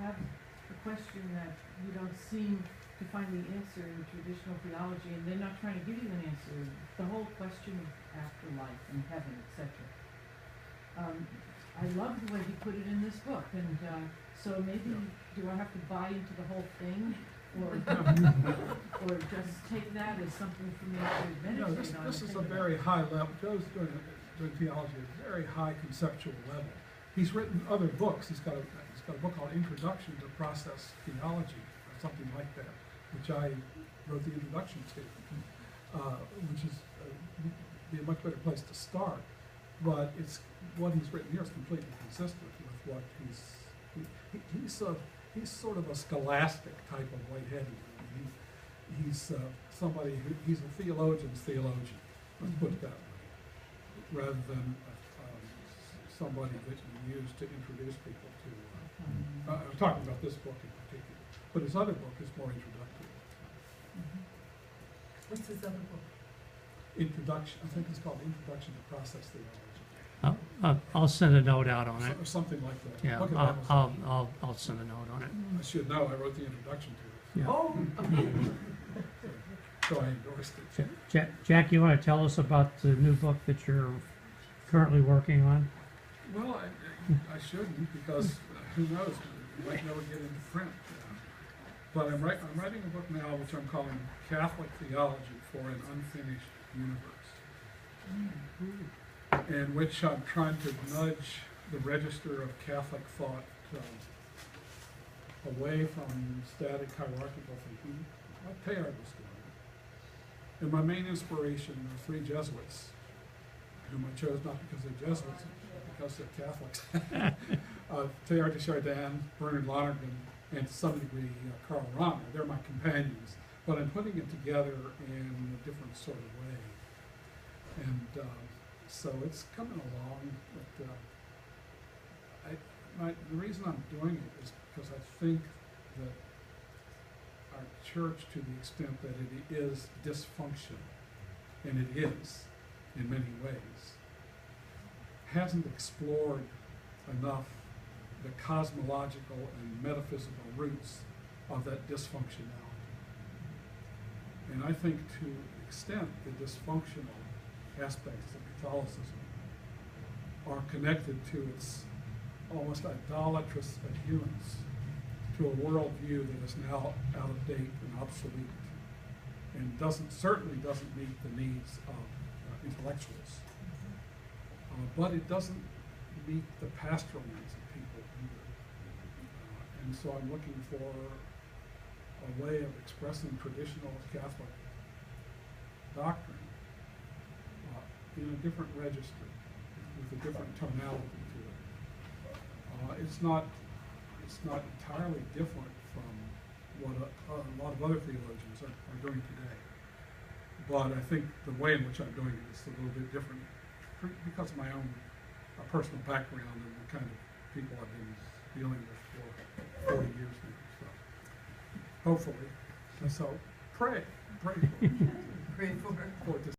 have a question that you don't seem to find the answer in traditional theology, and they're not trying to give you an answer, the whole question of afterlife and heaven, etc. I love the way he put it in this book, and so maybe do I have to buy into the whole thing, or or just take that as something for me to meditate on? This is a very high level. Joe's doing theology at a very high conceptual level. He's written other books. He's got a book called Introduction to Process Theology, or something like that, which I wrote the introduction to, which is be a much better place to start. But it's what he's written here is completely consistent with what he's sort of a scholastic type of Whiteheadian. He's somebody he's a theologian's theologian. Let's put it that way, rather than somebody that you use to introduce people to. I'm talking about this book in particular, but his other book is more introductory. What's his other book? Introduction. I think it's called Introduction to Process Theology. I'll send a note out on it. Or something like that. Yeah, Look at I'll send a note on it. I should know. I wrote the introduction to it, Yeah. Oh, okay. so I endorsed it. Jack, you want to tell us about the new book that you're currently working on? Well, I shouldn't, because who knows, it might never get into print. But I'm writing a book now which I'm calling Catholic Theology for an Unfinished Universe, in which I'm trying to nudge the register of Catholic thought away from static hierarchical thinking, like Teilhard was doing. And my main inspiration are three Jesuits, whom I chose not because they're Jesuits, but because they're Catholics. Teilhard de Chardin, Bernard Lonergan, and to some degree Karl Rahner. They're my companions, but I'm putting it together in a different sort of way. And so it's coming along, but the reason I'm doing it is because I think that our church, to the extent that it is dysfunctional, and it is in many ways, hasn't explored enough the cosmological and metaphysical roots of that dysfunctionality. And I think to the extent the dysfunctional aspects of Catholicism are connected to its almost idolatrous adherence to a worldview that is now out of date and obsolete, and certainly doesn't meet the needs of intellectuals. But it doesn't meet the pastoral needs of people either. And so I'm looking for a way of expressing traditional Catholic doctrine in a different register, with a different tonality to it. It's not entirely different from what a lot of other theologians are doing today. But I think the way in which I'm doing it is a little bit different because of my own personal background and the kind of people I've been dealing with for 40 years now. So hopefully, so pray for it. Pray for her. For it to